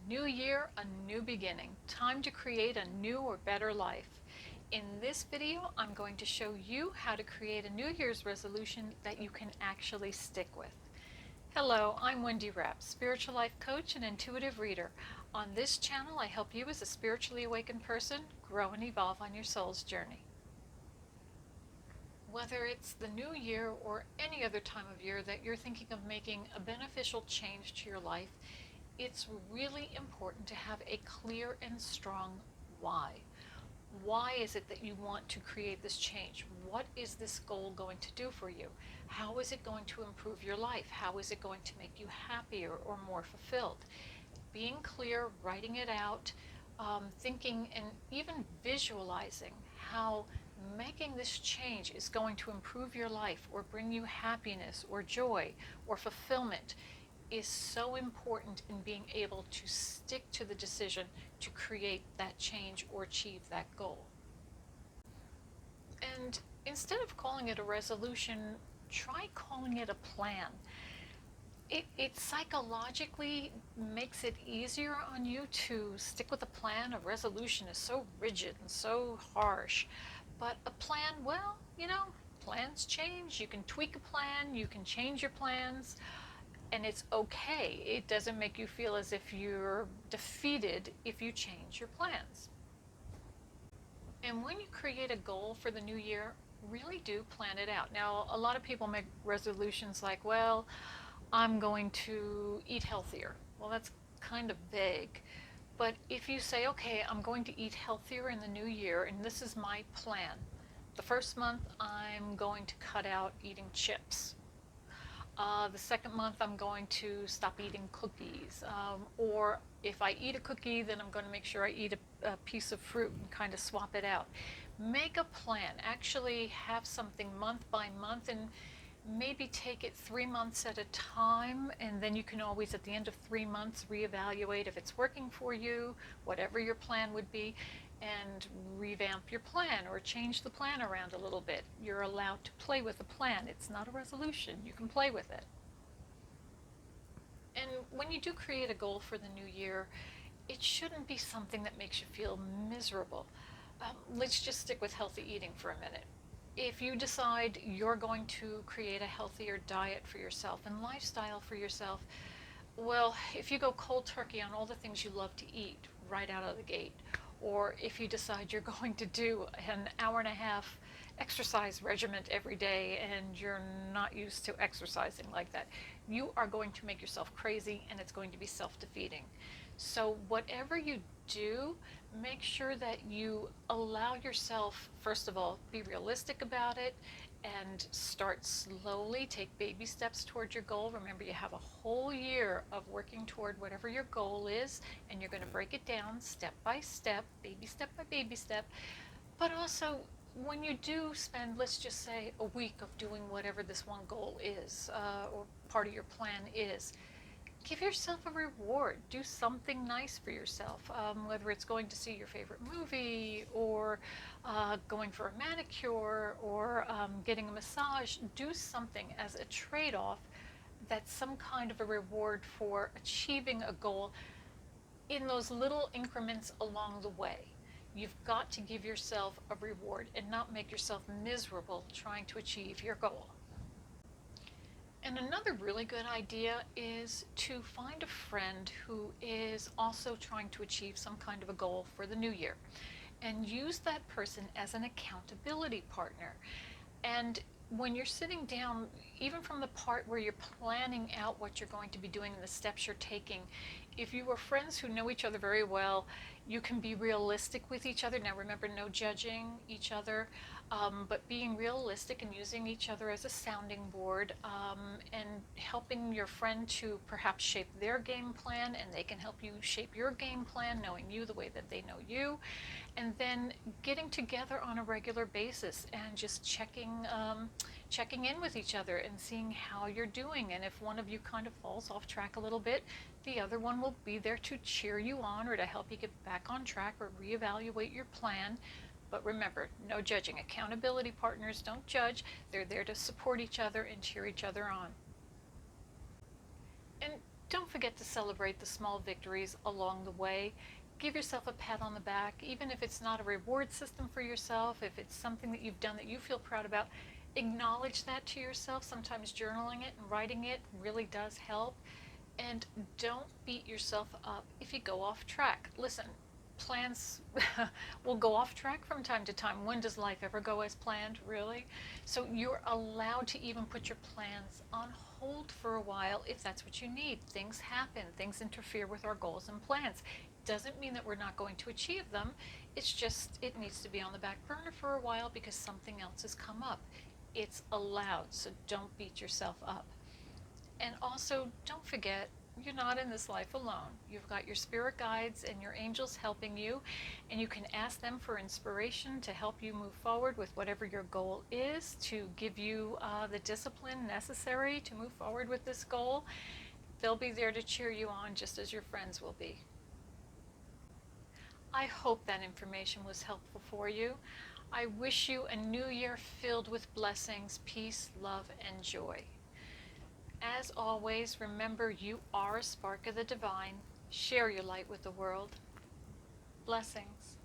New year, a new beginning. Time to create a new or better life. In this video, I'm going to show you how to create a New Year's resolution that you can actually stick with. Hello, I'm Wendy Rapp, spiritual life coach and intuitive reader. On this channel, I help you as a spiritually awakened person grow and evolve on your soul's journey. Whether it's the new year or any other time of year that you're thinking of making a beneficial change to your life, it's really important to have a clear and strong why. Why is it that you want to create this change? What is this goal going to do for you? How is it going to improve your life? How is it going to make you happier or more fulfilled? Being clear, writing it out, thinking and even visualizing how making this change is going to improve your life or bring you happiness or joy or fulfillment is so important in being able to stick to the decision to create that change or achieve that goal. And instead of calling it a resolution, try calling it a plan. It psychologically makes it easier on you to stick with a plan. A resolution is so rigid and so harsh. But a plan, well, plans change. You can tweak a plan, you can change your plans. And it's okay. It doesn't make you feel as if you're defeated if you change your plans. And when you create a goal for the new year, really do plan it out. Now, a lot of people make resolutions like, well, I'm going to eat healthier. Well, that's kind of vague. But if you say, okay, I'm going to eat healthier in the new year, and this is my plan. The first month, I'm going to cut out eating chips. The second month, I'm going to stop eating cookies. Or if I eat a cookie, then I'm going to make sure I eat a piece of fruit and kind of swap it out. Make a plan. Actually have something month by month and maybe take it 3 months at a time. And then you can always, at the end of 3 months, reevaluate if it's working for you, whatever your plan would be, and revamp your plan or change the plan around a little bit. You're allowed to play with the plan. It's not a resolution. You can play with it. And when you do create a goal for the new year, it shouldn't be something that makes you feel miserable. Let's just stick with healthy eating for a minute. If you decide you're going to create a healthier diet for yourself and lifestyle for yourself, well, if you go cold turkey on all the things you love to eat right out of the gate, or if you decide you're going to do an hour and a half exercise regimen every day and you're not used to exercising like that, you are going to make yourself crazy and it's going to be self-defeating. So whatever you do, make sure that you allow yourself, first of all, be realistic about it and start slowly. Take baby steps toward your goal. Remember, you have a whole year of working toward whatever your goal is, and you're going to break it down step by step, baby step by baby step. But also, when you do spend, let's just say, a week of doing whatever this one goal is, or part of your plan is, give yourself a reward. Do something nice for yourself, whether it's going to see your favorite movie or going for a manicure or getting a massage. Do something as a trade-off that's some kind of a reward for achieving a goal in those little increments along the way. You've got to give yourself a reward and not make yourself miserable trying to achieve your goal. And another really good idea is to find a friend who is also trying to achieve some kind of a goal for the new year, and use that person as an accountability partner. And when you're sitting down, even from the part where you're planning out what you're going to be doing and the steps you're taking, if you are friends who know each other very well, you can be realistic with each other. Now remember, no judging each other, but being realistic and using each other as a sounding board, and helping your friend to perhaps shape their game plan, and they can help you shape your game plan, knowing you the way that they know you. And then getting together on a regular basis and just checking in with each other and seeing how you're doing. And if one of you kind of falls off track a little bit, the other one will be there to cheer you on or to help you get back on track or reevaluate your plan. But remember, no judging. Accountability partners don't judge. They're there to support each other and cheer each other on. And Don't forget to celebrate the small victories along the way. Give yourself a pat on the back, even if it's not a reward system for yourself, if it's something that you've done that you feel proud about. Acknowledge that to yourself. Sometimes journaling it and writing it really does help. And don't beat yourself up if you go off track. Listen, plans will go off track from time to time. When does life ever go as planned, really? So you're allowed to even put your plans on hold for a while if that's what you need. Things happen, things interfere with our goals and plans. Doesn't mean that we're not going to achieve them. It's just, it needs to be on the back burner for a while because something else has come up. It's allowed, so don't beat yourself up. And also, don't forget, you're not in this life alone. You've got your spirit guides and your angels helping you, and you can ask them for inspiration to help you move forward with whatever your goal is, to give you the discipline necessary to move forward with this goal. They'll be there to cheer you on just as your friends will be. I hope that information was helpful for you. I wish you a new year filled with blessings, peace, love, and joy. As always, remember you are a spark of the divine. Share your light with the world. Blessings.